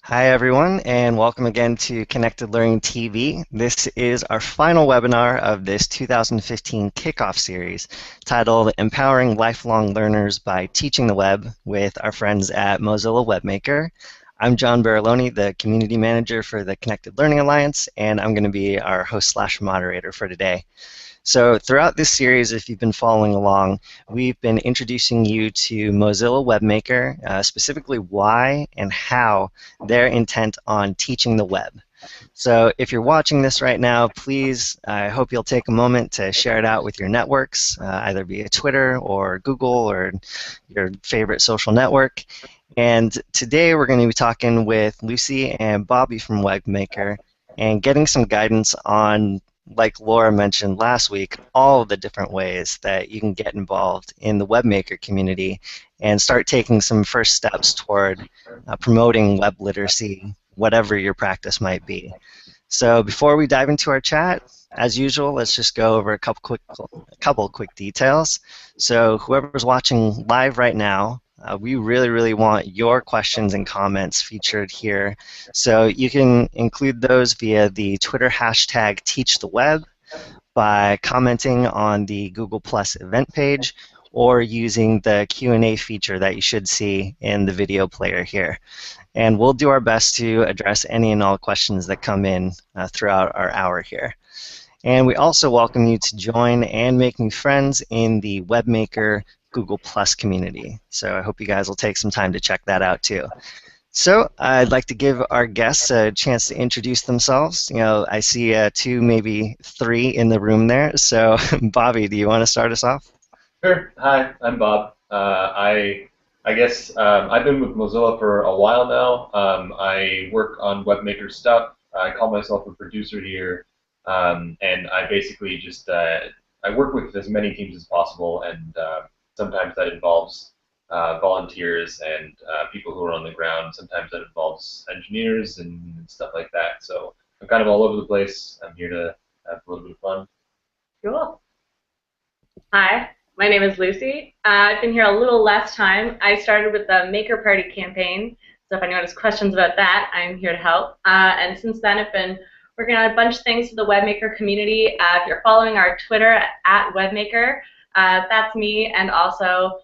Hi, everyone, and welcome again to Connected Learning TV. This is our final webinar of this 2015 kickoff series titled Empowering Lifelong Learners by Teaching the Web with our friends at Mozilla Webmaker. I'm John Bariloni, the Community Manager for the Connected Learning Alliance, and I'm going to be our host/moderator for today. So throughout this series, if you've been following along, we've been introducing you to Mozilla Webmaker, specifically why and how they're intent on teaching the web. So if you're watching this right now, please, I hope you'll take a moment to share it out with your networks, either via Twitter or Google or your favorite social network. And today we're going to be talking with Lucy and Bobby from Webmaker and getting some guidance on, like Laura mentioned last week, all of the different ways that you can get involved in the Webmaker community and start taking some first steps toward promoting web literacy, whatever your practice might be. So before we dive into our chat, as usual, let's just go over a couple quick details. So whoever's watching live right now, we really want your questions and comments featured here. So you can include those via the Twitter hashtag #TeachTheWeb, by commenting on the Google Plus event page, or using the Q&A feature that you should see in the video player here. And we'll do our best to address any and all questions that come in throughout our hour here. And we also welcome you to join and make new friends in the Webmaker Google Plus community. So I hope you guys will take some time to check that out too. So I'd like to give our guests a chance to introduce themselves. You know, I see two, maybe three in the room there. So Bobby, do you want to start us off? Sure. Hi, I'm Bob. I guess I've been with Mozilla for a while now. I work on Webmaker stuff. I call myself a producer here, and I basically just I work with as many teams as possible, and sometimes that involves volunteers and people who are on the ground. Sometimes that involves engineers and stuff like that. So I'm kind of all over the place. I'm here to have a little bit of fun. Cool. Hi, my name is Lucy. I've been here a little less time. I started with the Maker Party campaign, so if anyone has questions about that, I'm here to help. And since then, I've been working on a bunch of things for the Webmaker community. If you're following our Twitter at Webmaker, that's me, and also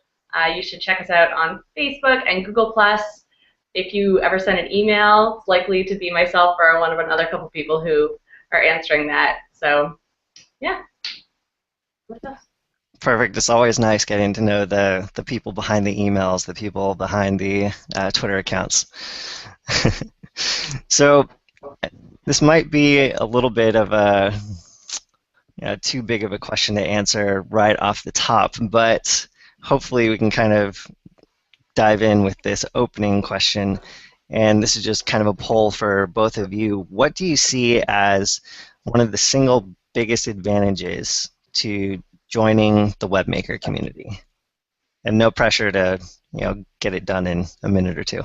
you should check us out on Facebook and Google+. If you ever send an email, it's likely to be myself or one of another couple people who are answering that. So, yeah. Perfect. It's always nice getting to know the people behind the emails, the people behind the Twitter accounts. So this might be a little bit of a too big of a question to answer right off the top, but hopefully we can kind of dive in with this opening question. And this is just kind of a poll for both of you. What do you see as one of the single biggest advantages to joining the Webmaker community? And no pressure to get it done in a minute or two.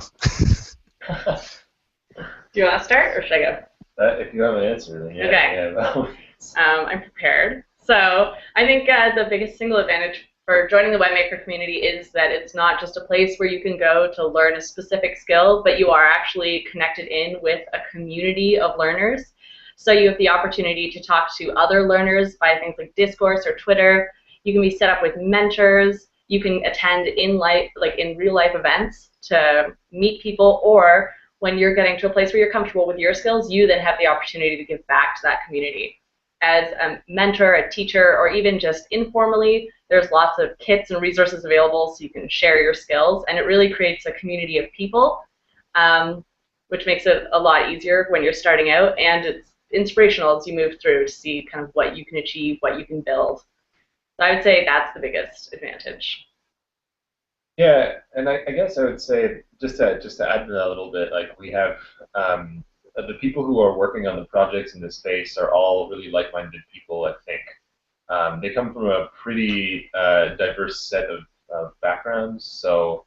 Do you want to start, or should I go? If you have an answer, then yeah. Okay. Yeah. I'm prepared. So I think the biggest single advantage for joining the Webmaker community is that it's not just a place where you can go to learn a specific skill, but you are actually connected in with a community of learners. So you have the opportunity to talk to other learners via things like Discourse or Twitter. You can be set up with mentors. You can attend in real life events to meet people, or when you're getting to a place where you're comfortable with your skills, you then have the opportunity to give back to that community. As a mentor, a teacher, or even just informally, there's lots of kits and resources available so you can share your skills, and it really creates a community of people, which makes it a lot easier when you're starting out, and it's inspirational as you move through to see kind of what you can achieve, what you can build. So I would say that's the biggest advantage. Yeah, and I guess I would say just to add to that a little bit, like we have the people who are working on the projects in this space are all really like-minded people. I think they come from a pretty diverse set of backgrounds, so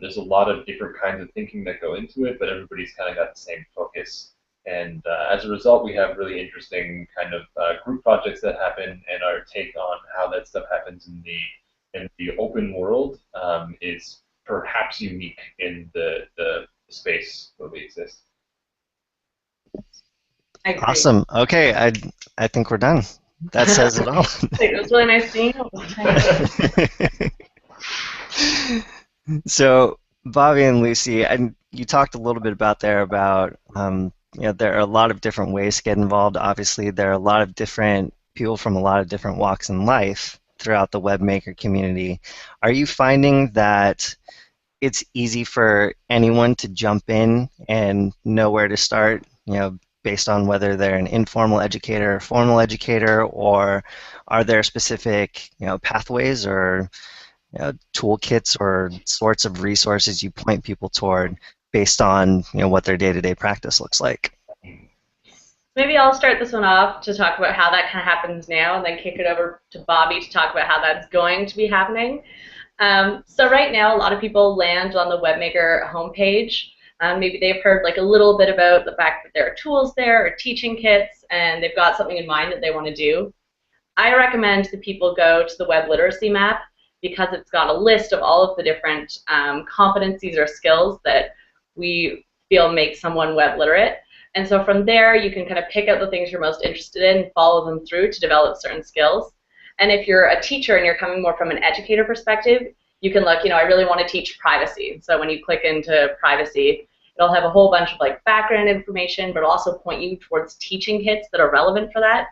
there's a lot of different kinds of thinking that go into it, but everybody's kind of got the same focus. And as a result, we have really interesting kind of group projects that happen, and our take on how that stuff happens in the open world is perhaps unique in the space where we exist. I agree. Awesome. Okay, I think we're done. That says it all. It was really nice seeing you. So, Bobby and Lucy, you talked a little bit about there are a lot of different ways to get involved. Obviously, there are a lot of different people from a lot of different walks in life throughout the webmaker community. Are you finding that it's easy for anyone to jump in and know where to start, based on whether they're an informal educator or formal educator, or are there specific, pathways or toolkits or sorts of resources you point people toward based on what their day-to-day practice looks like? Maybe I'll start this one off to talk about how that kind of happens now, and then kick it over to Bobby to talk about how that's going to be happening. So right now, a lot of people land on the Webmaker homepage. Maybe they've heard like a little bit about the fact that there are tools there or teaching kits, and they've got something in mind that they want to do. I recommend that people go to the Web Literacy Map because it's got a list of all of the different competencies or skills that we feel make someone web literate. And so from there, you can kind of pick out the things you're most interested in and follow them through to develop certain skills. And if you're a teacher and you're coming more from an educator perspective, you can look, I really want to teach privacy. So when you click into privacy, it'll have a whole bunch of like background information, but it'll also point you towards teaching kits that are relevant for that.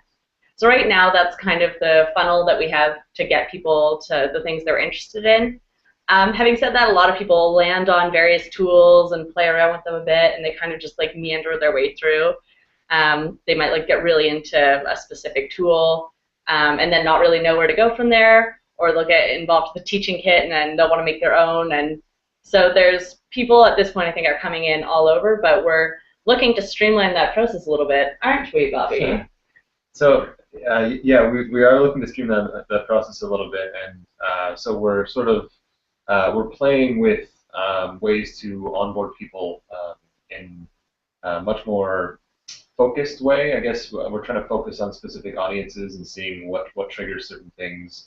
So right now, that's kind of the funnel that we have to get people to the things they're interested in. Having said that, a lot of people land on various tools and play around with them a bit, and they kind of just like meander their way through. They might like get really into a specific tool and then not really know where to go from there, or they'll get involved with the teaching kit and then they'll want to make their own. And so there's people at this point I think are coming in all over, but we're looking to streamline that process a little bit, aren't we, Bobby? So yeah, we are looking to streamline the process a little bit, and so we're sort of we're playing with ways to onboard people in a much more focused way. I guess we're trying to focus on specific audiences and seeing what triggers certain things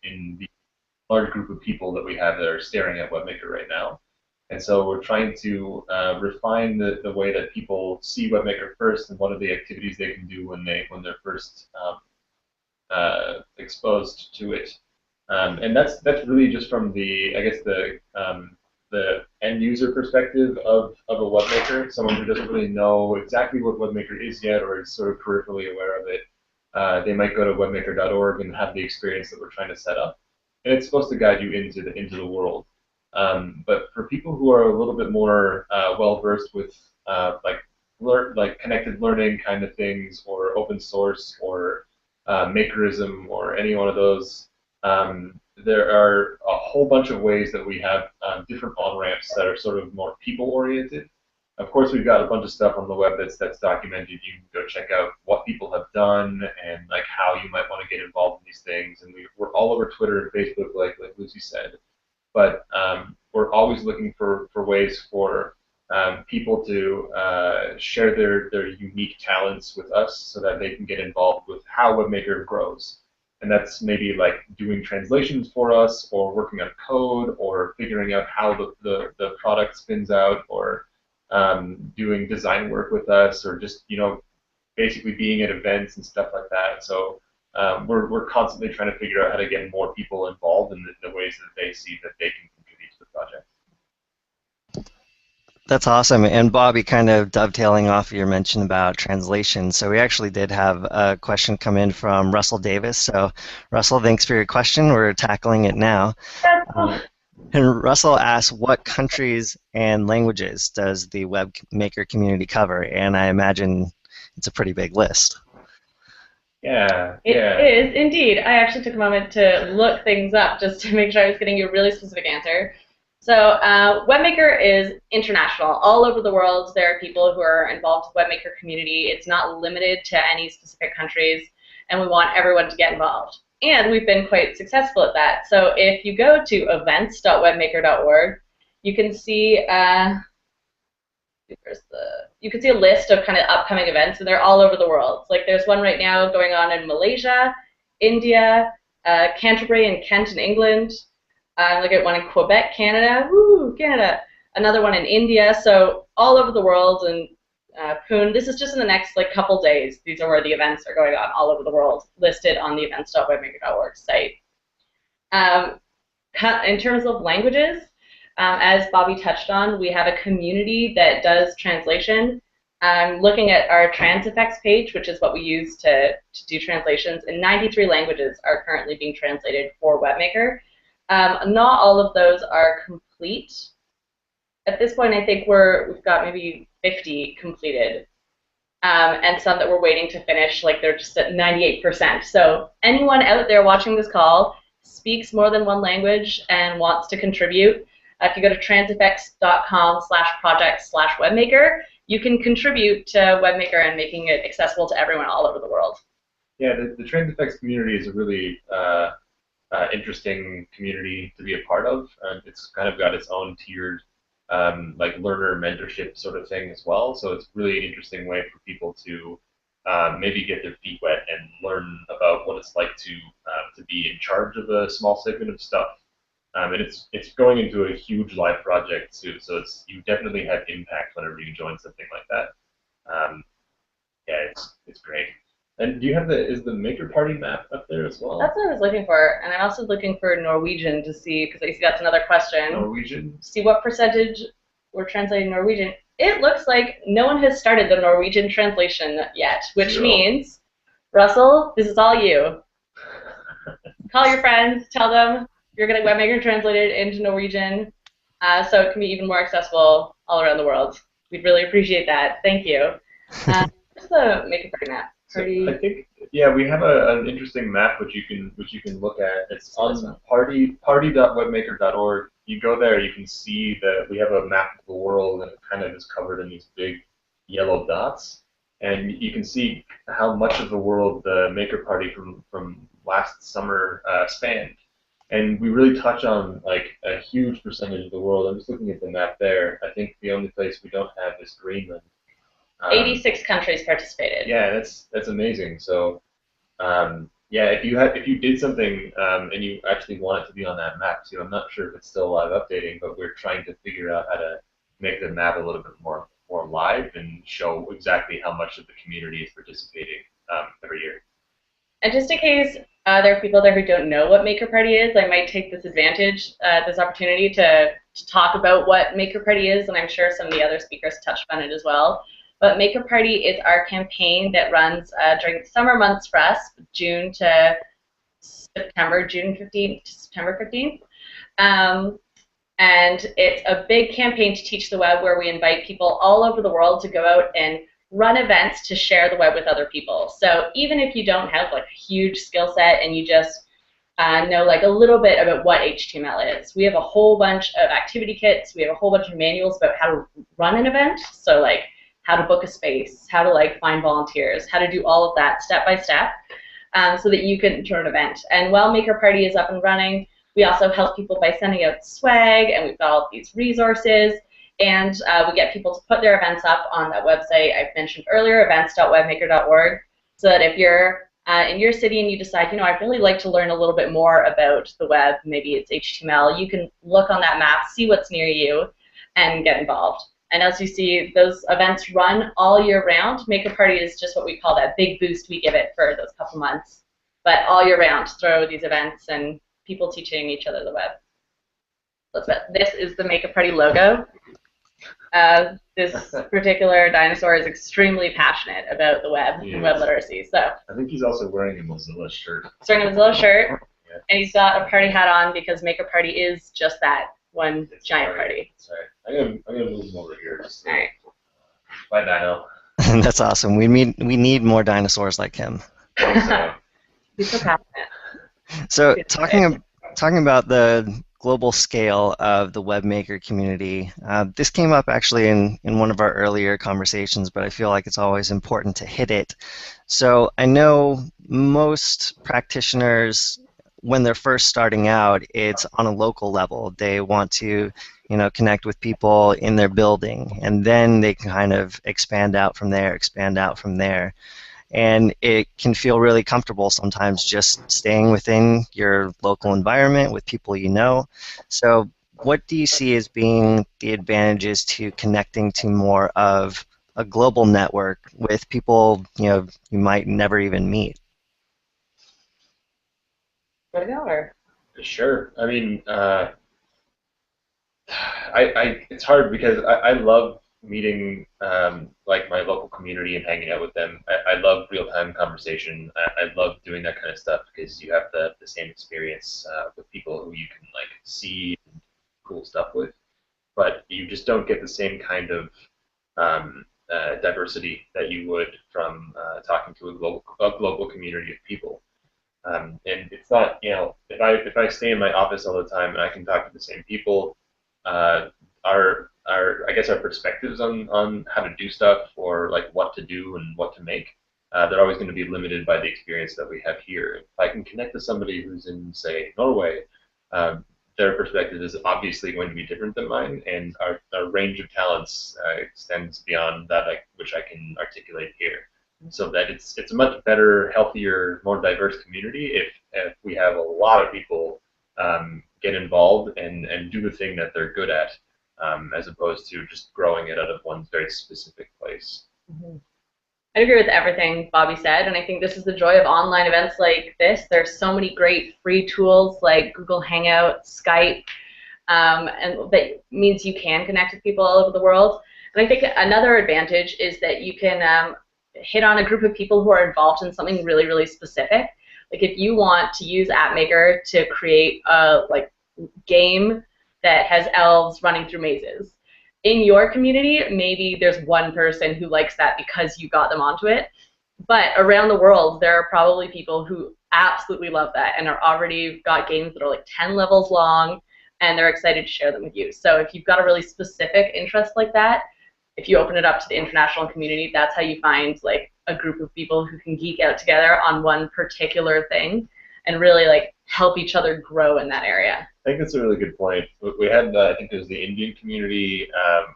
in the large group of people that we have that are staring at Webmaker right now. And so we're trying to refine the way that people see Webmaker first, and what are the activities they can do when they're first exposed to it. And that's really just from the end user perspective of a Webmaker, someone who doesn't really know exactly what Webmaker is yet, or is sort of peripherally aware of it. They might go to webmaker.org and have the experience that we're trying to set up, and it's supposed to guide you into the world. But for people who are a little bit more well versed with like connected learning kind of things, or open source, or Makerism, or any one of those, there are a whole bunch of ways that we have different on-ramps that are sort of more people-oriented. Of course, we've got a bunch of stuff on the web that's documented. You can go check out what people have done and like how you might want to get involved in these things. And we're all over Twitter and Facebook, like Lucy said. But we're always looking for ways for people to share their unique talents with us, so that they can get involved with how Webmaker grows. And that's maybe like doing translations for us, or working on code, or figuring out how the product spins out, or doing design work with us, or just basically being at events and stuff like that. So we're constantly trying to figure out how to get more people involved in the ways that they see that they can contribute to the project. That's awesome. And Bobby, kind of dovetailing off of your mention about translation, so we actually did have a question come in from Russell Davis. So Russell, thanks for your question. We're tackling it now. And Russell asks, what countries and languages does the Webmaker community cover? And I imagine it's a pretty big list. Yeah. It is, indeed. I actually took a moment to look things up just to make sure I was getting you a really specific answer. So Webmaker is international. All over the world, there are people who are involved with Webmaker community. It's not limited to any specific countries, and we want everyone to get involved. And we've been quite successful at that. So if you go to events.webmaker.org, you can see you can see a list of kind of upcoming events, and they're all over the world. Like there's one right now going on in Malaysia, India, Canterbury and Kent in England. Look at one in Quebec, Canada. Woo, Canada. another one in India. So all over the world. And Poon, this is just in the next like couple days. These are where the events are going on all over the world, listed on the events.webmaker.org site. In terms of languages, as Bobby touched on, we have a community that does translation. Looking at our Transifex page, which is what we use to do translations, and 93 languages are currently being translated for Webmaker. Not all of those are complete. At this point, I think we've got maybe 50 completed, and some that we're waiting to finish, like they're just at 98%. So anyone out there watching this call speaks more than one language and wants to contribute, if you go to transifex.com/project/webmaker, you can contribute to Webmaker and making it accessible to everyone all over the world. Yeah, the Transifex community is a really interesting community to be a part of. It's kind of got its own tiered like learner mentorship sort of thing as well. So it's really an interesting way for people to maybe get their feet wet and learn about what it's like to be in charge of a small segment of stuff. And it's going into a huge live project too, so you definitely have impact whenever you join something like that. Yeah, it's great. And do you have is the Maker Party map up there as well? That's what I was looking for, and I'm also looking for Norwegian to see, because I see that's another question. Norwegian? See what percentage we're translating Norwegian. It looks like no one has started the Norwegian translation yet, which means, Russell, this is all you. Call your friends, tell them you're getting Webmaker translated into Norwegian, so it can be even more accessible all around the world. We'd really appreciate that. Thank you. What's the Maker Party map? So I think, yeah, we have an interesting map which you can look at. It's on party.webmaker.org. You go there, you can see that we have a map of the world, and it kind of is covered in these big yellow dots. And you can see how much of the world the Maker Party from last summer spanned. And we really touch on like a huge percentage of the world. I'm just looking at the map there. I think the only place we don't have is Greenland. 86 countries participated. Yeah, that's amazing. So, yeah, if you did something and you actually want it to be on that map too, I'm not sure if it's still live updating, but we're trying to figure out how to make the map a little bit more live and show exactly how much of the community is participating every year. And just in case there are people there who don't know what Maker Party is, I might take this opportunity to talk about what Maker Party is, and I'm sure some of the other speakers touched on it as well. But Maker Party is our campaign that runs during the summer months for us, June to September, June 15th to September 15th. And it's a big campaign to teach the web, where we invite people all over the world to go out and run events to share the web with other people. So even if you don't have like a huge skill set and you just know like a little bit about what HTML is, we have a whole bunch of activity kits. We have a whole bunch of manuals about how to run an event. So like how to book a space, how to like find volunteers, how to do all of that step by step, so that you can join an event. And while Maker Party is up and running, we also help people by sending out swag, and we've got all of these resources, and we get people to put their events up on that website I've mentioned earlier, events.webmaker.org, so that if you're in your city and you decide, I'd really like to learn a little bit more about the web, maybe it's HTML, you can look on that map, see what's near you, and get involved. And as you see, those events run all year round. Maker Party is just what we call that big boost we give it for those couple months. But all year round, throw these events and people teaching each other the web. This is the Maker Party logo. This particular dinosaur is extremely passionate about the web and web literacy. So I think he's also wearing a Mozilla shirt. He's wearing a Mozilla shirt, and he's got a party hat on because Maker Party is just that. One giant party. Sorry. I'm gonna move him over here. Just all right. Bye, Dino. That's awesome. We need more dinosaurs like him. He's so passionate. So talking about the global scale of the Webmaker community, this came up actually in one of our earlier conversations, but I feel like it's always important to hit it. So I know most practitioners, when they're first starting out, it's on a local level. They want to, connect with people in their building, and then they can kind of expand out from there. And it can feel really comfortable sometimes just staying within your local environment with people you know. So what do you see as being the advantages to connecting to more of a global network with people, you might never even meet? Where to go, or? Sure. I mean, it's hard because I love meeting like my local community and hanging out with them. I love real-time conversation. I love doing that kind of stuff because you have the same experience with people who you can like see cool stuff with, but you just don't get the same kind of diversity that you would from talking to a global community of people. And it's not, if I stay in my office all the time and I can talk to the same people, uh, our I guess our perspectives on how to do stuff or like what to do and what to make, they're always going to be limited by the experience that we have here. If I can connect to somebody who's in, say, Norway, um, their perspective is obviously going to be different than mine, and our range of talents extends beyond that, which I can articulate here. So that it's a much better, healthier, more diverse community if we have a lot of people get involved and do the thing that they're good at, as opposed to just growing it out of one very specific place. Mm-hmm. I agree with everything Bobby said, and I think this is the joy of online events like this. There's so many great free tools like Google Hangout, Skype, and that means you can connect with people all over the world. And I think another advantage is that you can hit on a group of people who are involved in something really, really specific. Like if you want to use AppMaker to create a game that has elves running through mazes, in your community, maybe there's one person who likes that because you got them onto it. But around the world, there are probably people who absolutely love that and are already got games that are like 10 levels long, and they're excited to share them with you. So if you've got a really specific interest like that, if you open it up to the international community, that's how you find like a group of people who can geek out together on one particular thing and really like help each other grow in that area. I think that's a really good point. We had, I think it was the Indian community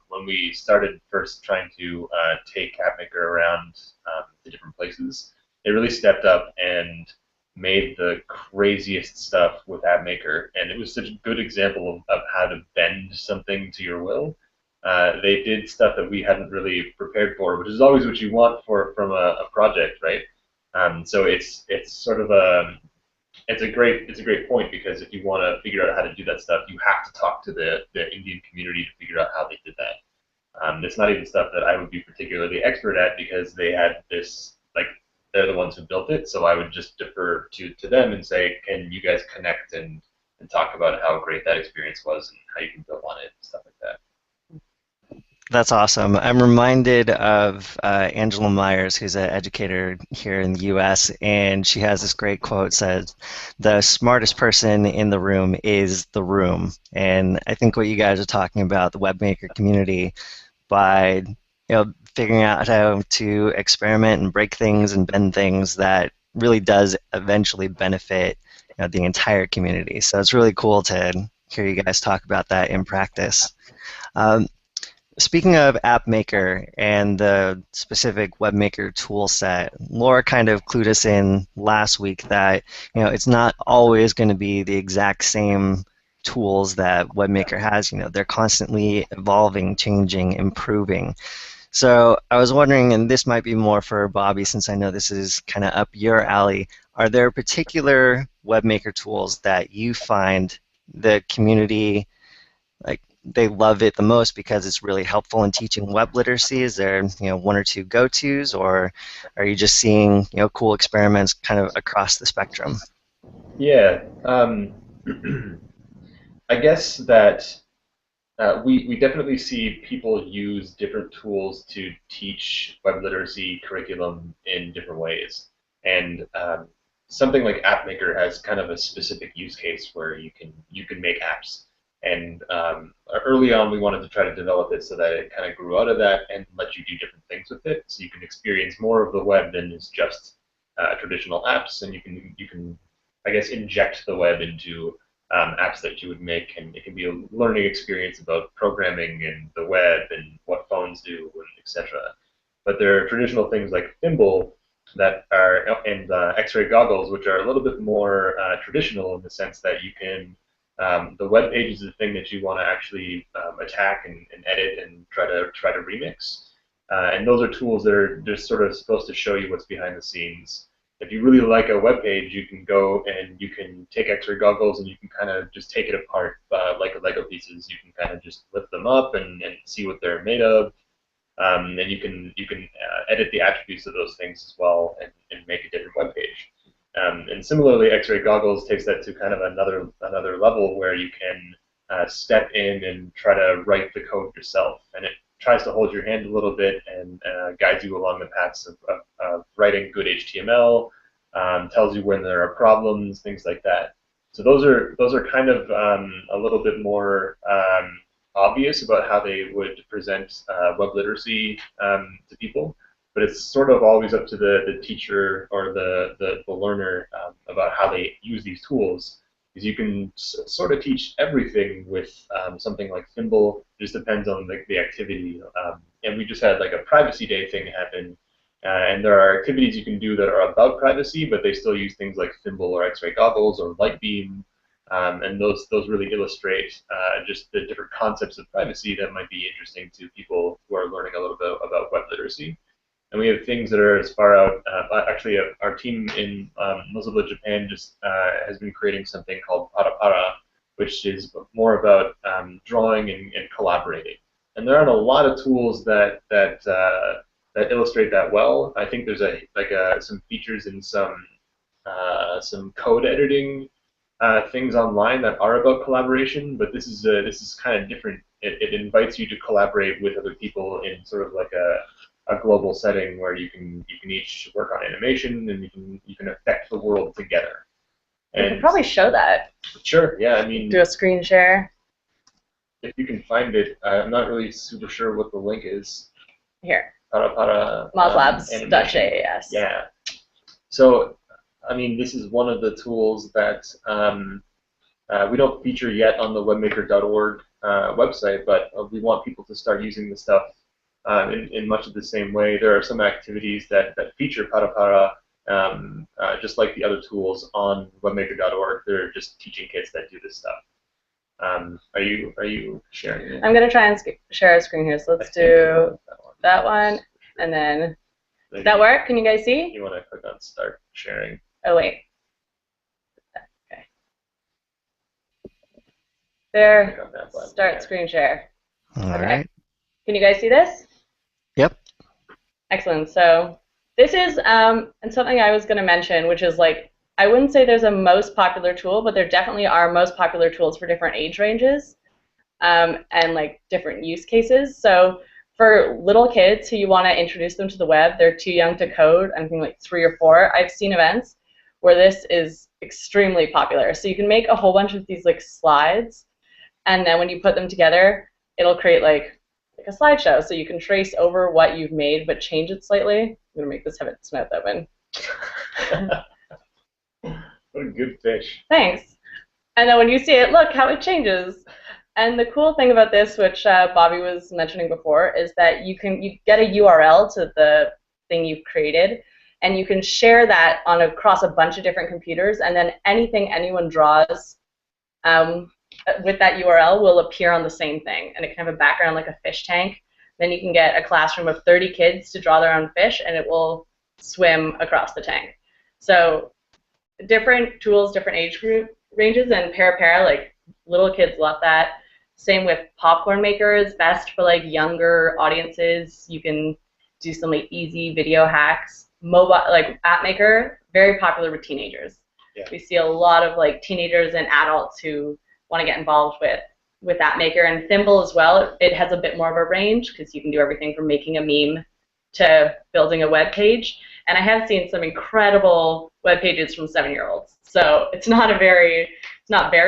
when we started first trying to take AppMaker around the different places. They really stepped up and made the craziest stuff with AppMaker, and it was such a good example of how to bend something to your will. They did stuff that we hadn't really prepared for, which is always what you want from a project, right? So it's sort of it's a great point, because if you want to figure out how to do that stuff, you have to talk to the Indian community to figure out how they did that. It's not even stuff that I would be particularly expert at, because they had this, like, they're the ones who built it, so I would just defer to them and say, can you guys connect and talk about how great that experience was and how you can build on it and stuff like that. That's awesome. I'm reminded of Angela Myers, who's an educator here in the US, and she has this great quote, says, "The smartest person in the room is the room." And I think what you guys are talking about, the Webmaker community, by figuring out how to experiment and break things and bend things, that really does eventually benefit the entire community. So it's really cool to hear you guys talk about that in practice. Speaking of AppMaker and the specific Webmaker tool set, Laura kind of clued us in last week that it's not always going to be the exact same tools that Webmaker has. They're constantly evolving, changing, improving. So I was wondering, and this might be more for Bobby, since I know this is kind of up your alley, are there particular Webmaker tools that you find the community, like, they love it the most because it's really helpful in teaching web literacy? Is there one or two go-tos, or are you just seeing cool experiments kind of across the spectrum? Yeah, I guess that we definitely see people use different tools to teach web literacy curriculum in different ways, and something like AppMaker has kind of a specific use case where you can make apps. And early on, we wanted to try to develop it so that it kind of grew out of that and let you do different things with it, so you can experience more of the web than is just traditional apps, and you can I guess inject the web into apps that you would make, and it can be a learning experience about programming and the web and what phones do, and etc. But there are traditional things like Thimble that are and X-ray goggles, which are a little bit more traditional in the sense that you can The web page is the thing that you want to actually attack and edit and try to remix. And those are tools that are just sort of supposed to show you what's behind the scenes. If you really like a web page, you can go and you can take X-ray goggles and you can kind of just take it apart like Lego pieces. You can kind of just lift them up and see what they're made of. And you can edit the attributes of those things as well and make a different web page. And similarly, X-ray goggles takes that to kind of another level where you can step in and try to write the code yourself, and it tries to hold your hand a little bit and guides you along the paths of writing good HTML, tells you when there are problems, things like that. So those are kind of a little bit more obvious about how they would present web literacy to people. But it's sort of always up to the teacher or the learner about how they use these tools. Because you can sort of teach everything with something like Thimble. It just depends on the activity. And we just had like a privacy day thing happen. And there are activities you can do that are about privacy, but they still use things like Thimble or X-ray goggles or Lightbeam. And those really illustrate just the different concepts of privacy that might be interesting to people who are learning a little bit about web literacy. And we have things that are as far out. Actually, our team in Mozilla Japan just has been creating something called Para, which is more about drawing and collaborating. And there aren't a lot of tools that illustrate that well. I think there's some features in some code editing things online that are about collaboration, but this is kind of different. It invites you to collaborate with other people in sort of like a global setting where you can each work on animation and you can affect the world together. And you could probably show that. Sure. Yeah. I mean, do a screen share. If you can find it, I'm not really super sure what the link is. Here. Para Mozlabs.js. Yeah. So, I mean, this is one of the tools that we don't feature yet on the webmaker.org website, but we want people to start using the stuff in much of the same way. There are some activities that feature Para, just like the other tools on webmaker.org. They're just teaching kids that do this stuff. Are you sharing it? I'm going to try and share a screen here. So let's do that one. And then, does that work? Can you guys see? You want to click on Start Sharing. Oh, wait. Okay. There. Start screen share. All right. Can you guys see this? Yep. Excellent. So this is and something I was going to mention, which is like, I wouldn't say there's a most popular tool, but there definitely are most popular tools for different age ranges and like different use cases. So for little kids who you want to introduce them to the web, they're too young to code, I think like 3 or 4. I've seen events where this is extremely popular. So you can make a whole bunch of these like slides, and then when you put them together, it'll create like a slideshow, so you can trace over what you've made but change it slightly. I'm going to make this have its mouth open. What a good fish. Thanks. And then when you see it, look how it changes. And the cool thing about this, which Bobby was mentioning before, is that you get a URL to the thing you've created, and you can share that across a bunch of different computers, and then anything anyone draws with that URL will appear on the same thing, and it can have a background like a fish tank. Then you can get a classroom of 30 kids to draw their own fish, and it will swim across the tank. So different tools, different age group ranges, and Para, like little kids love that. Same with Popcorn Maker is best for like younger audiences. You can do some like easy video hacks. Mobile, like App Maker, very popular with teenagers. Yeah. We see a lot of like teenagers and adults who want to get involved with App Maker, and Thimble as well. It has a bit more of a range because you can do everything from making a meme to building a web page. And I have seen some incredible web pages from 7-year-olds. So it's not very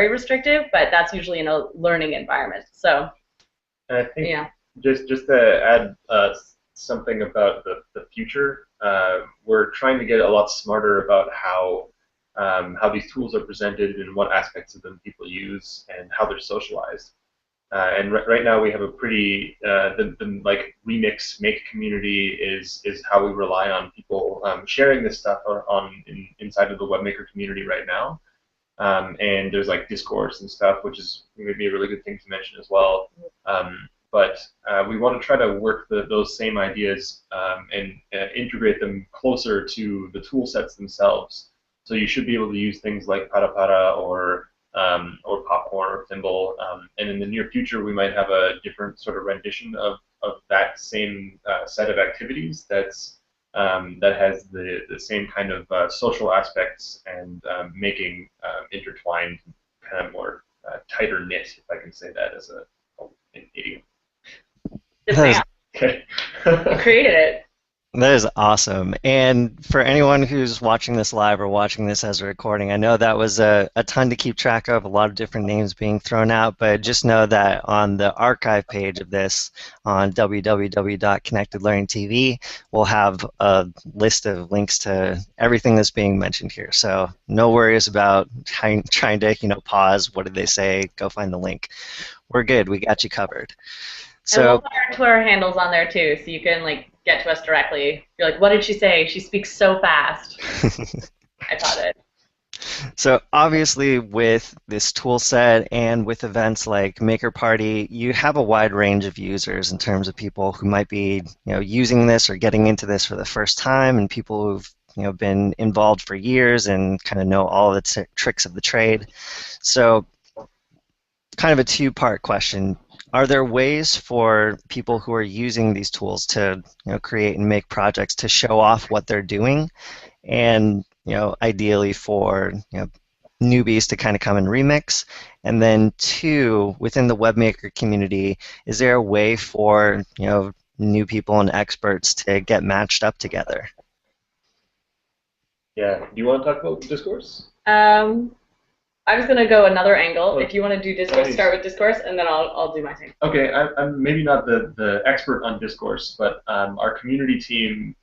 restrictive, but that's usually in a learning environment. So and I think just to add something about the future, we're trying to get a lot smarter about how these tools are presented and what aspects of them people use and how they're socialized. And right now we have a pretty the like remix make community is how we rely on people sharing this stuff inside of the Webmaker community right now. and there's like discourse and stuff, which is maybe a really good thing to mention as well. But we want to try to work those same ideas and integrate them closer to the tool sets themselves. So you should be able to use things like Para or Popcorn or Thimble. And in the near future, we might have a different sort of rendition of that same set of activities that has the same kind of social aspects and making intertwined kind of more tighter knit, if I can say that as an idiom. Okay. You created it. That is awesome. And for anyone who's watching this live or watching this as a recording, I know that was a ton to keep track of, a lot of different names being thrown out, but just know that on the archive page of this on www.connectedlearningtv, we'll have a list of links to everything that's being mentioned here. So no worries about trying to, pause, what did they say, go find the link. We're good. We got you covered. So, and we'll put our Twitter handles on there too, so you can get to us directly. You're like, what did she say? She speaks so fast. I taught it. So obviously with this tool set and with events like Maker Party, you have a wide range of users in terms of people who might be using this or getting into this for the first time, and people who've been involved for years and kind of know all the tricks of the trade. So kind of a two-part question. Are there ways for people who are using these tools to create and make projects to show off what they're doing, and ideally for newbies to kind of come and remix? And then two, within the Webmaker community, is there a way for new people and experts to get matched up together? Yeah. Do you want to talk about discourse? I was going to go another angle. If you want to do discourse, start with discourse, and then I'll do my thing. Okay, I'm maybe not the expert on discourse, but our community team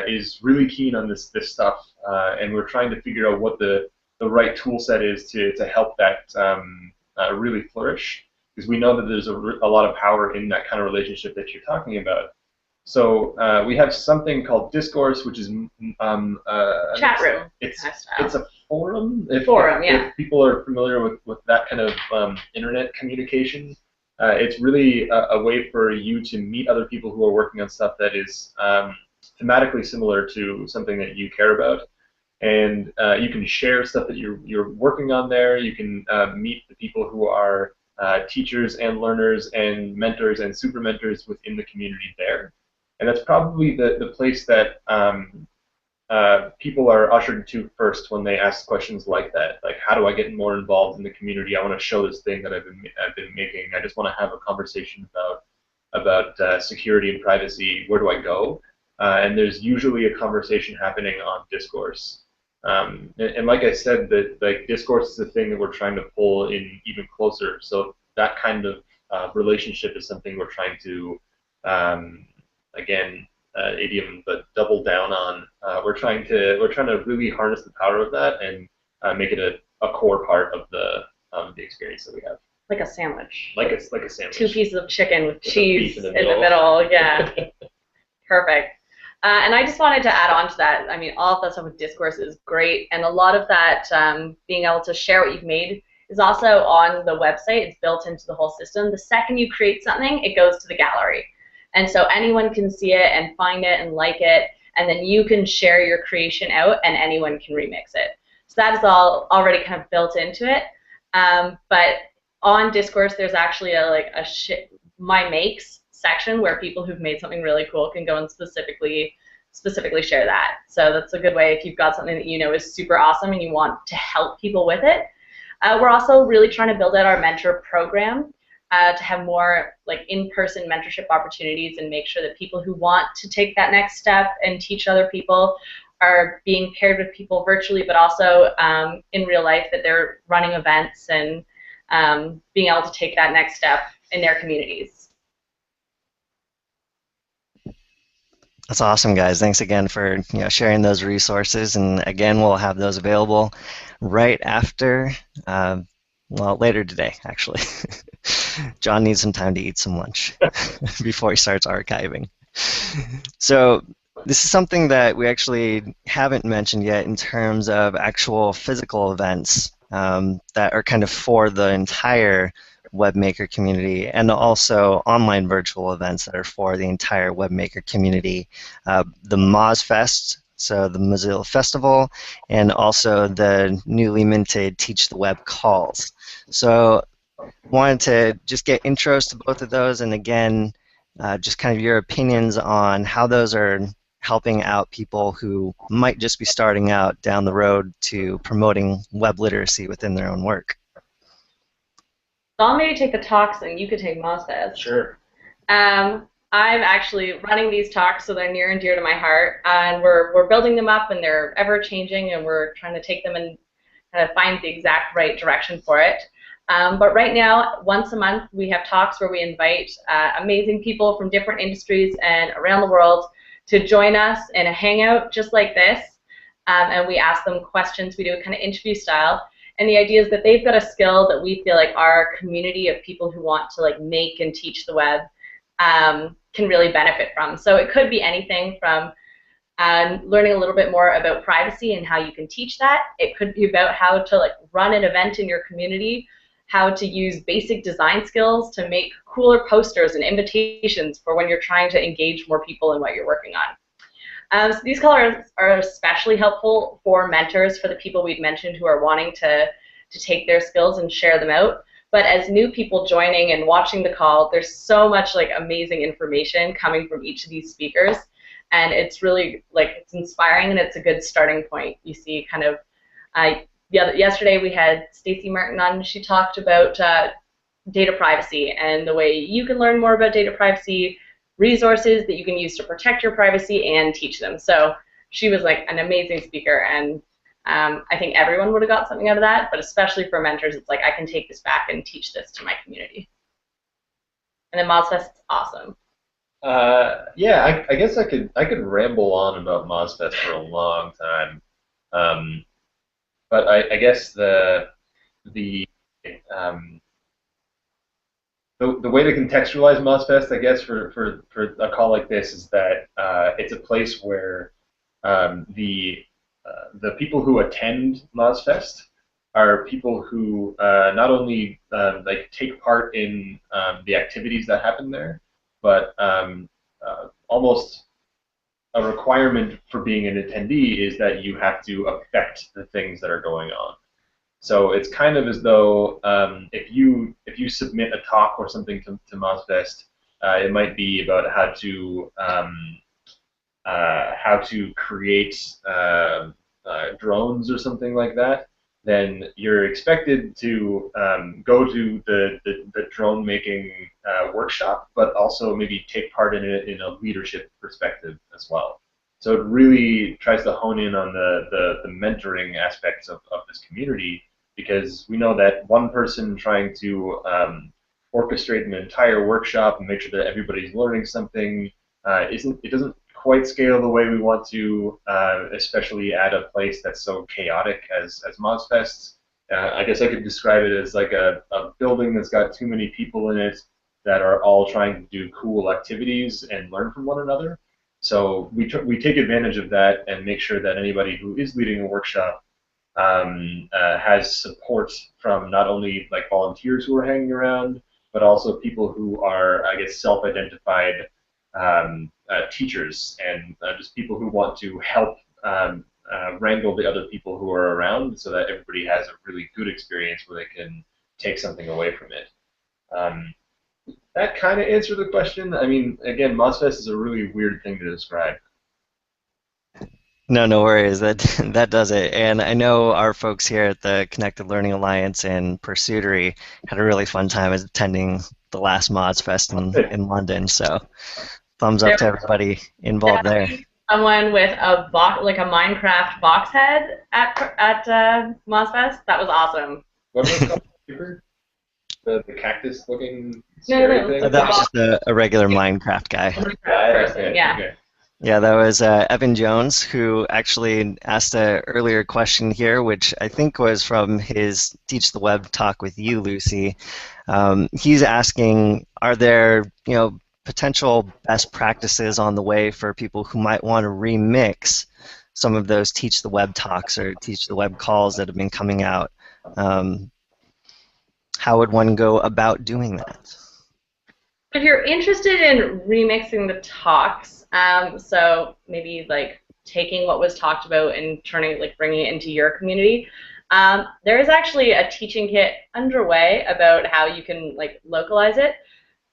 is really keen on this stuff, and we're trying to figure out what the right tool set is to help that really flourish, because we know that there's a lot of power in that kind of relationship that you're talking about. So we have something called Discourse, which is chat room. It's a forum. If people are familiar with that kind of internet communication, it's really a way for you to meet other people who are working on stuff that is thematically similar to something that you care about, and you can share stuff that you're working on there. You can meet the people who are teachers and learners and mentors and super mentors within the community there. And that's probably the place that people are ushered to first when they ask questions like that. Like, how do I get more involved in the community? I want to show this thing that I've been making. I just want to have a conversation about security and privacy. Where do I go? And there's usually a conversation happening on Discourse. And like I said, that Discourse is the thing that we're trying to pull in even closer. So that kind of relationship is something we're trying to again, idiom, but double down on. We're trying to really harness the power of that and make it a core part of the experience that we have. Like a sandwich. Like a sandwich. 2 pieces of chicken with cheese in the middle. Yeah. Perfect. And I just wanted to add on to that. I mean, all of that stuff with Discourse is great, and a lot of that being able to share what you've made is also on the website. It's built into the whole system. The second you create something, it goes to the gallery. And so anyone can see it and find it and like it, and then you can share your creation out and anyone can remix it. So that is all already kind of built into it. But on Discourse, there's actually a My Makes section where people who've made something really cool can go and specifically share that. So that's a good way if you've got something that is super awesome and you want to help people with it. We're also really trying to build out our mentor program to have more in-person mentorship opportunities and make sure that people who want to take that next step and teach other people are being paired with people virtually, but also in real life, that they're running events and being able to take that next step in their communities. That's awesome, guys. Thanks again for sharing those resources, and again, we'll have those available right after, well, later today, actually. John needs some time to eat some lunch before he starts archiving. So this is something that we actually haven't mentioned yet in terms of actual physical events that are kind of for the entire Webmaker community, and also online virtual events that are for the entire Webmaker community. The MozFest, so the Mozilla Festival, and also the newly minted Teach the Web calls. So wanted to just get intros to both of those, and again, just kind of your opinions on how those are helping out people who might just be starting out down the road to promoting web literacy within their own work. So I'll maybe take the talks and you could take MozFest. Sure. I'm actually running these talks, so they're near and dear to my heart, and we're building them up, and they're ever changing, and we're trying to take them and kind of find the exact right direction for it. But right now, once a month, we have talks where we invite amazing people from different industries and around the world to join us in a hangout just like this, and we ask them questions. We do a kind of interview style, and the idea is that they've got a skill that we feel like our community of people who want to like make and teach the web can really benefit from. So it could be anything from learning a little bit more about privacy and how you can teach that. It could be about how to like run an event in your community, how to use basic design skills to make cooler posters and invitations for when you're trying to engage more people in what you're working on. So these colors are especially helpful for mentors, for the people we've mentioned who are wanting to take their skills and share them out. But as new people joining and watching the call, there's so much like amazing information coming from each of these speakers, and it's really like it's inspiring, and it's a good starting point. You see kind of yesterday we had Stacey Martin on. She talked about data privacy and the way you can learn more about data privacy, resources that you can use to protect your privacy and teach them. So she was like an amazing speaker, and I think everyone would have got something out of that, but especially for mentors, it's like I can take this back and teach this to my community. And then MozFest is awesome. Yeah, I guess I could ramble on about MozFest for a long time, but I guess the way to contextualize MozFest, I guess, for a call like this is that it's a place where the people who attend MozFest are people who not only like take part in the activities that happen there, but almost a requirement for being an attendee is that you have to affect the things that are going on. So it's kind of as though if you submit a talk or something to MozFest, it might be about how to create drones or something like that. Then you're expected to go to the drone making workshop, but also maybe take part in it in a leadership perspective as well. So it really tries to hone in on the mentoring aspects of this community, because we know that one person trying to orchestrate an entire workshop and make sure that everybody's learning something it doesn't quite scale the way we want to, especially at a place that's so chaotic as MozFest. I guess I could describe it as like a building that's got too many people in it that are all trying to do cool activities and learn from one another. So we take advantage of that and make sure that anybody who is leading a workshop has support from not only like volunteers who are hanging around, but also people who are, I guess, self-identified teachers and just people who want to help wrangle the other people who are around, so that everybody has a really good experience where they can take something away from it. That kind of answered the question. I mean, again, MozFest is a really weird thing to describe. No worries. That does it. And I know our folks here at the Connected Learning Alliance and Pursuitery had a really fun time attending the last MozFest in London. So thumbs up to everybody involved there. Someone with a Minecraft box head at MozFest. That was awesome. What was it called? The cactus looking No. thing? That was just a regular Minecraft guy. Person, yeah. Okay. Yeah, that was Evan Jones, who actually asked an earlier question here, which I think was from his Teach the Web talk with you, Lucy. He's asking, are there, potential best practices on the way for people who might want to remix some of those Teach the Web talks or Teach the Web calls that have been coming out How would one go about doing that? If you're interested in remixing the talks, so maybe like taking what was talked about and turning, like bringing it into your community, there is actually a teaching kit underway about how you can like localize it.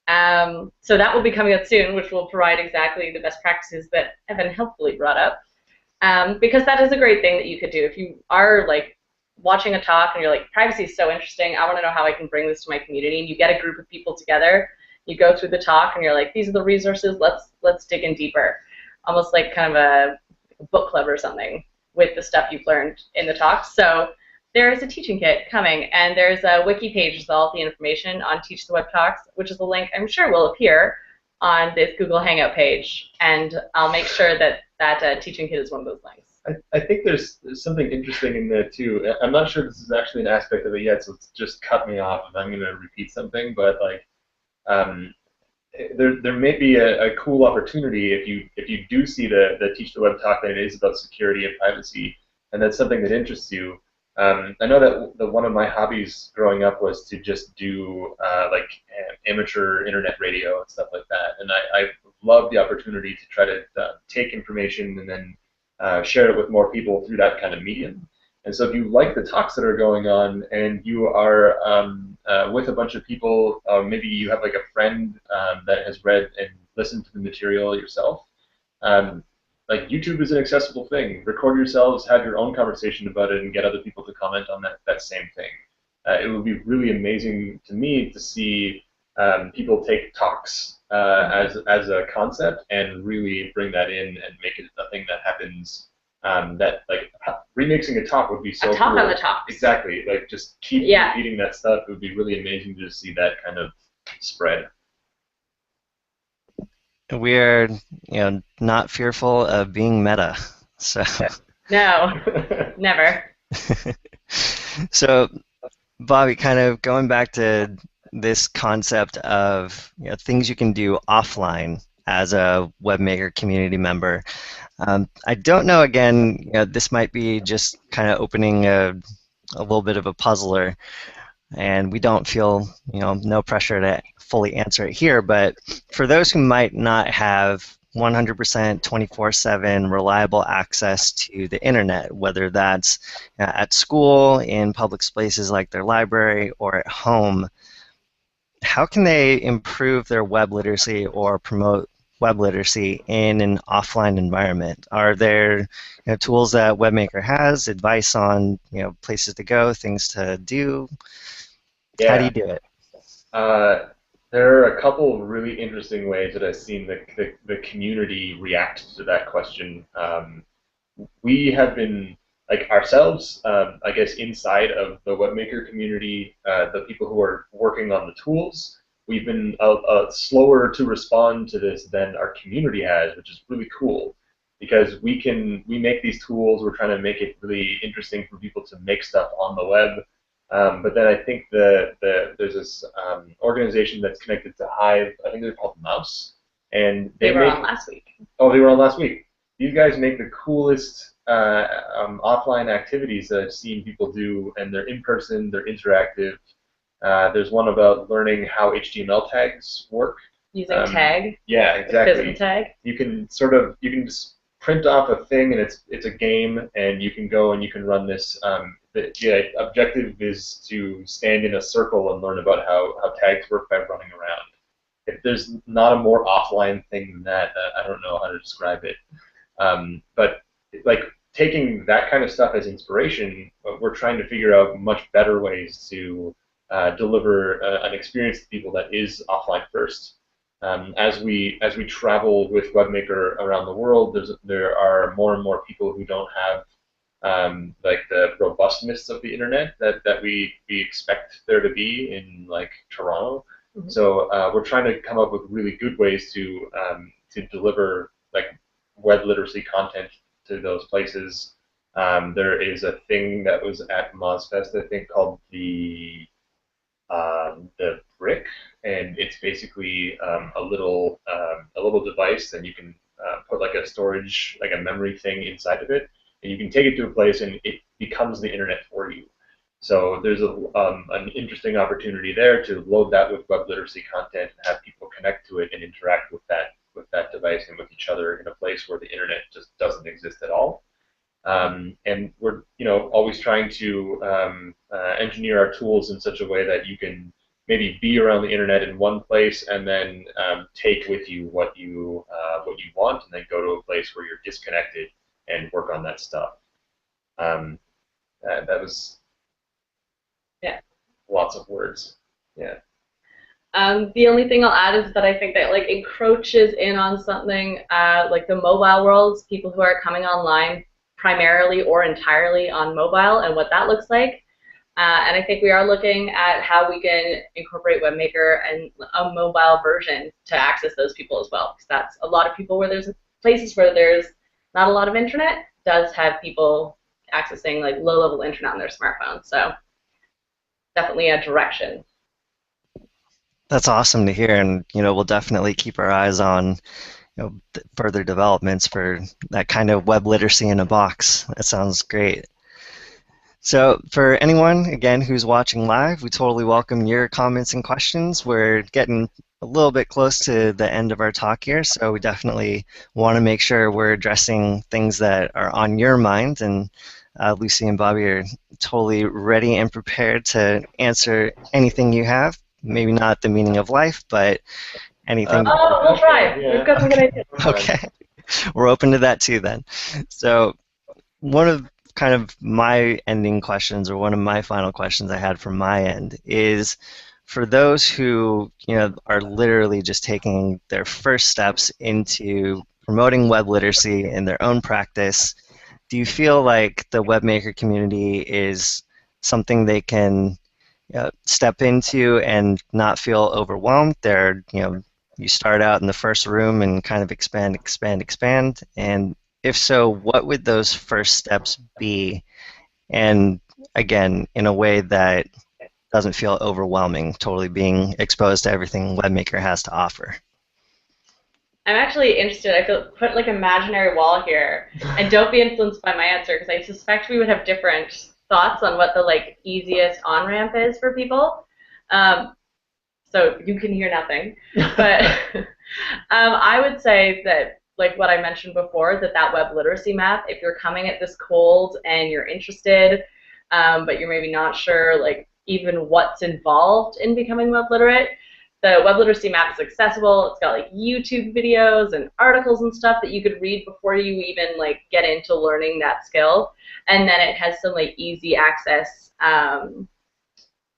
So that will be coming out soon, which will provide exactly the best practices that Evan helpfully brought up. Because that is a great thing that you could do if you are like watching a talk and you're like, privacy is so interesting. I want to know how I can bring this to my community. And you get a group of people together. You go through the talk and you're like, these are the resources. Let's dig in deeper, almost like kind of a book club or something with the stuff you've learned in the talk. So there is a teaching kit coming, and there's a wiki page with all the information on Teach the Web Talks, which is the link I'm sure will appear on this Google Hangout page, and I'll make sure that that teaching kit is one of those links. I think there's something interesting in there too. I'm not sure this is actually an aspect of it yet, so just cut me off if I'm going to repeat something. But like, um, there may be a cool opportunity if you do see the Teach the Web talk that it is about security and privacy, and that's something that interests you. I know that one of my hobbies growing up was to just do like amateur internet radio and stuff like that, and I love the opportunity to try to take information and then share it with more people through that kind of medium. And so if you like the talks that are going on and you are with a bunch of people, maybe you have like a friend that has read and listened to the material yourself, um, like YouTube is an accessible thing. Record yourselves, have your own conversation about it, and get other people to comment on that same thing. It would be really amazing to me to see people take talks as a concept and really bring that in and make it a thing that happens. That like remixing a talk would be so a talk cool. On the talks. Exactly. Like just keep repeating that stuff. It would be really amazing to see that kind of spread. We're, not fearful of being meta. So no, never. So, Bobby, kind of going back to this concept of things you can do offline as a Webmaker community member. I don't know, again, this might be just kind of opening a little bit of a puzzler, and we don't feel, no pressure to fully answer it here, but for those who might not have 100% 24/7 reliable access to the internet, whether that's at school, in public spaces like their library, or at home, how can they improve their web literacy or promote web literacy in an offline environment? Are there tools that Webmaker has, advice on places to go, things to do? Yeah. How do you do it? There are a couple of really interesting ways that I've seen the community react to that question. We have been, like ourselves, I guess inside of the Webmaker community, the people who are working on the tools, we've been slower to respond to this than our community has, which is really cool. Because we make these tools, we're trying to make it really interesting for people to make stuff on the web. But then I think there's this organization that's connected to Hive. I think they're called Mouse, and they were on last week. Oh, they were on last week. These guys make the coolest offline activities that I've seen people do, and they're in person, they're interactive. There's one about learning how HTML tags work. Using tag. Yeah, exactly. Physical tag. You can just print off a thing, and it's a game, and you can go and you can run this. The objective is to stand in a circle and learn about how tags work by running around. If there's not a more offline thing than that, I don't know how to describe it. But like taking that kind of stuff as inspiration, we're trying to figure out much better ways to deliver an experience to people that is offline first. As we travel with Webmaker around the world, there are more and more people who don't have like the robustness of the internet that we expect there to be in like Toronto. Mm-hmm. So we're trying to come up with really good ways to deliver like web literacy content to those places. There is a thing that was at MozFest, I think, called the Brick, and it's basically a little device that you can put like a storage, like a memory thing inside of it, and you can take it to a place and it becomes the internet for you. So there's an interesting opportunity there to load that with web literacy content and have people connect to it and interact with that device and with each other in a place where the internet just doesn't exist at all. And we're always trying to engineer our tools in such a way that you can maybe be around the internet in one place and then take with you what you want, and then go to a place where you're disconnected and work on that stuff. That was lots of words. Yeah. The only thing I'll add is that I think that like encroaches in on something like the mobile worlds, people who are coming online primarily or entirely on mobile and what that looks like. And I think we are looking at how we can incorporate Webmaker and a mobile version to access those people as well. Because that's a lot of people where there's places where there's not a lot of internet, does have people accessing like low-level internet on their smartphones. So definitely a direction. That's awesome to hear, and we'll definitely keep our eyes on further developments for that kind of web literacy in a box. That sounds great. So for anyone, again, who's watching live, we totally welcome your comments and questions. We're getting a little bit close to the end of our talk here, so we definitely want to make sure we're addressing things that are on your mind, and Lucy and Bobby are totally ready and prepared to answer anything you have. Maybe not the meaning of life, but anything. We'll try. Yeah. We've got some good ideas. Okay. We're open to that too then. So one of kind of my ending questions, or one of my final questions I had from my end, is for those who are literally just taking their first steps into promoting web literacy in their own practice, do you feel like the Webmaker community is something they can step into and not feel overwhelmed? You start out in the first room and kind of expand, and if so, what would those first steps be? And again, in a way that doesn't feel overwhelming, totally being exposed to everything Webmaker has to offer. I'm actually interested. I feel put like imaginary wall here, and don't be influenced by my answer because I suspect we would have different thoughts on what the like easiest on ramp is for people. So you can hear nothing, but I would say that like what I mentioned before, that web literacy map, if you're coming at this cold and you're interested, but you're maybe not sure like even what's involved in becoming web literate, the web literacy map is accessible. It's got like YouTube videos and articles and stuff that you could read before you even like get into learning that skill. And then it has some like easy access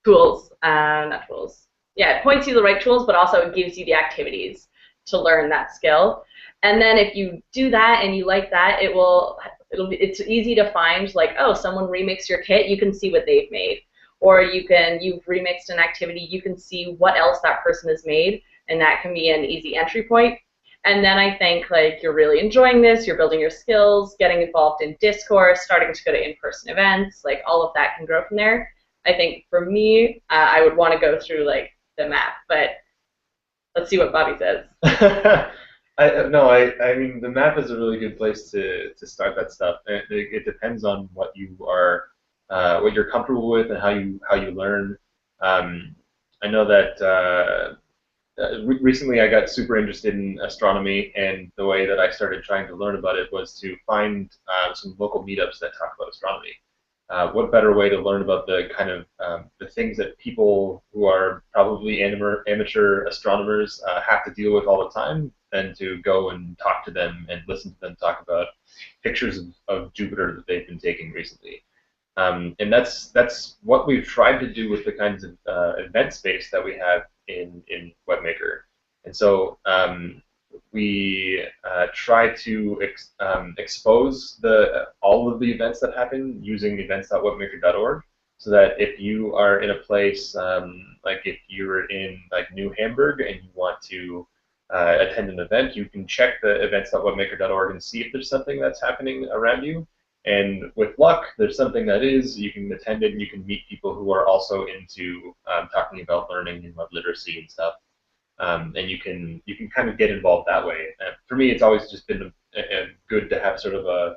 tools, not tools. Yeah, it points you the right tools, but also it gives you the activities to learn that skill. And then if you do that and you like that, it's easy to find like, oh, someone remixed your kit, you can see what they've made. Or you've remixed an activity, you can see what else that person has made, and that can be an easy entry point. And then I think like you're really enjoying this, you're building your skills, getting involved in discourse, starting to go to in-person events, like all of that can grow from there. I think for me, I would want to go through like the map, but let's see what Bobby says. I mean the map is a really good place to start that stuff. It depends on what you're comfortable with and how you learn. I know that recently I got super interested in astronomy, and the way that I started trying to learn about it was to find some local meetups that talk about astronomy. What better way to learn about the kind of the things that people who are probably amateur astronomers have to deal with all the time than to go and talk to them and listen to them talk about pictures of Jupiter that they've been taking recently. And that's what we've tried to do with the kinds of event space that we have in Webmaker. And so we try to expose all of the events that happen using events.webmaker.org, so that if you are in a place, like if you're in like New Hamburg and you want to attend an event, you can check the events.webmaker.org and see if there's something that's happening around you. And with luck, there's something that is, you can attend it and you can meet people who are also into talking about learning and web literacy and stuff. And you can kind of get involved that way. For me, it's always just been good to have sort of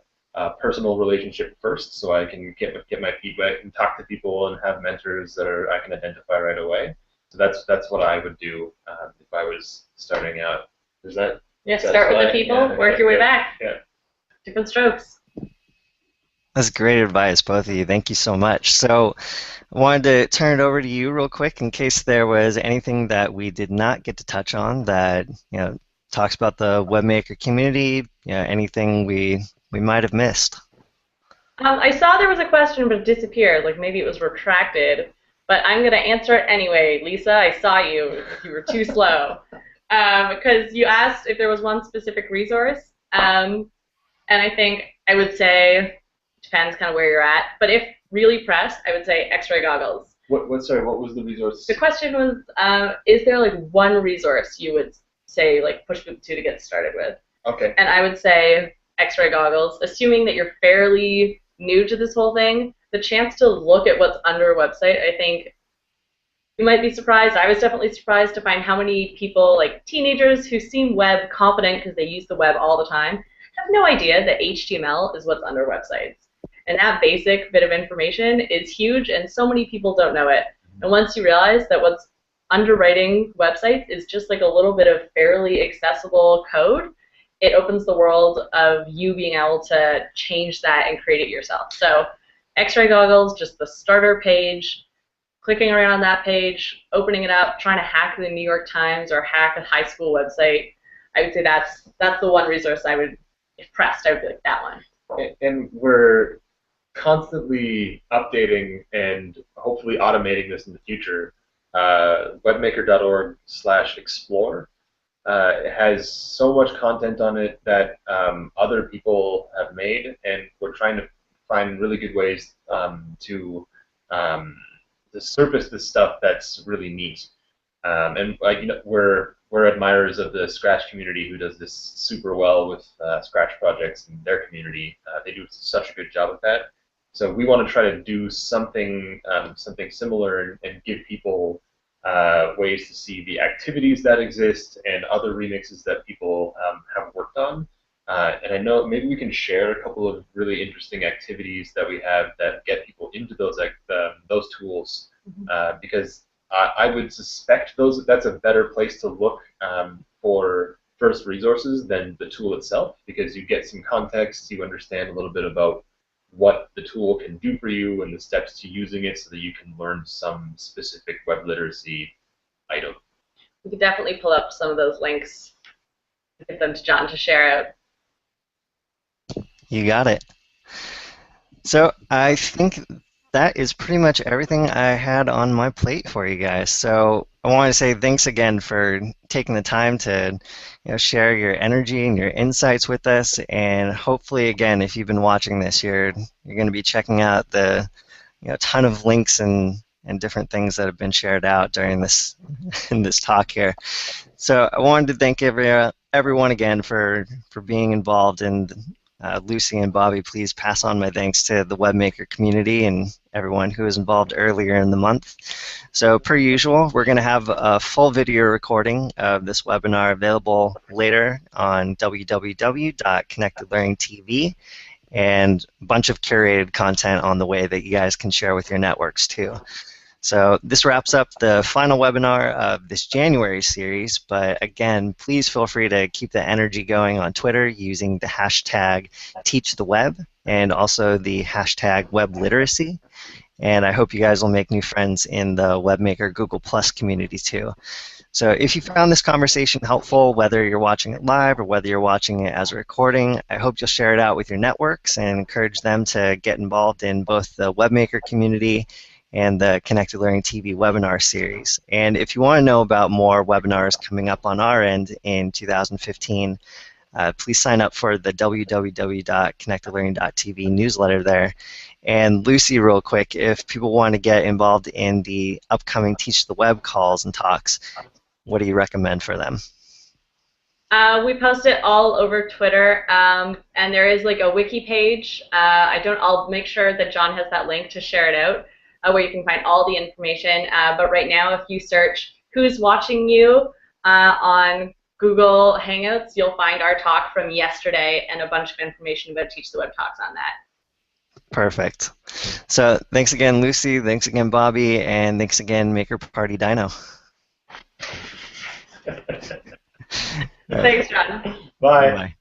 personal relationship first, so I can get my feedback and talk to people and have mentors that I can identify right away. So that's what I would do if I was starting out. Does that? Yeah, start with the people, work your way back. Yeah. Different strokes. That's great advice, both of you. Thank you so much. So I wanted to turn it over to you real quick in case there was anything that we did not get to touch on that, talks about the Webmaker community, anything we might have missed. I saw there was a question, but it disappeared. Like maybe it was retracted. But I'm going to answer it anyway. Lisa, I saw you. You were too slow. Because you asked if there was one specific resource. And I think I would say, depends kind of where you're at. But if really pressed, I would say X-ray goggles. Sorry, what was the resource? The question was, is there like one resource you would say like push people to get started with? Okay. And I would say X-ray goggles, assuming that you're fairly new to this whole thing. The chance to look at what's under a website, I think you might be surprised. I was definitely surprised to find how many people, like teenagers who seem web competent because they use the web all the time, have no idea that HTML is what's under websites. And that basic bit of information is huge, and so many people don't know it. And once you realize that what's underwriting websites is just like a little bit of fairly accessible code, it opens the world of you being able to change that and create it yourself. So X-ray goggles, just the starter page, clicking around on that page, opening it up, trying to hack the New York Times or hack a high school website. I would say that's the one resource I would, if pressed, I would be like that one. And we're constantly updating and hopefully automating this in the future. Webmaker.org/explore has so much content on it that other people have made, and we're trying to find really good ways to surface this stuff that's really neat. And we're admirers of the Scratch community, who does this super well with Scratch projects in their community. They do such a good job with that. So we want to try to do something similar and give people ways to see the activities that exist and other remixes that people have worked on. And I know maybe we can share a couple of really interesting activities that we have that get people into those tools, because I would suspect that's a better place to look for first resources than the tool itself, because you get some context, you understand a little bit about what the tool can do for you and the steps to using it so that you can learn some specific web literacy item. We could definitely pull up some of those links and get them to John to share out. You got it. So I think that is pretty much everything I had on my plate for you guys. So I want to say thanks again for taking the time to share your energy and your insights with us. And hopefully, again, if you've been watching this, you're going to be checking out the ton of links and different things that have been shared out during this in this talk here. So I wanted to thank everyone again for being involved, and Lucy and Bobby, please pass on my thanks to the Webmaker community and everyone who was involved earlier in the month. So per usual, we're going to have a full video recording of this webinar available later on www.connectedlearningtv, and a bunch of curated content on the way that you guys can share with your networks too. So this wraps up the final webinar of this January series, but again, please feel free to keep the energy going on Twitter using the hashtag #TeachTheWeb and also the hashtag #WebLiteracy. And I hope you guys will make new friends in the Webmaker Google Plus community too. So if you found this conversation helpful, whether you're watching it live or whether you're watching it as a recording, I hope you'll share it out with your networks and encourage them to get involved in both the Webmaker community and the Connected Learning TV webinar series. And if you want to know about more webinars coming up on our end in 2015, please sign up for the www.connectedlearning.tv newsletter there. And Lucy, real quick, if people want to get involved in the upcoming Teach the Web calls and talks, what do you recommend for them? We post it all over Twitter, and there is like a wiki page. I'll make sure that John has that link to share it out, where you can find all the information. But right now, if you search "Who's Watching You" on Google Hangouts, you'll find our talk from yesterday and a bunch of information about Teach the Web Talks on that. Perfect. So thanks again, Lucy. Thanks again, Bobby. And thanks again, Maker Party Dino. Thanks, John. Bye. Bye.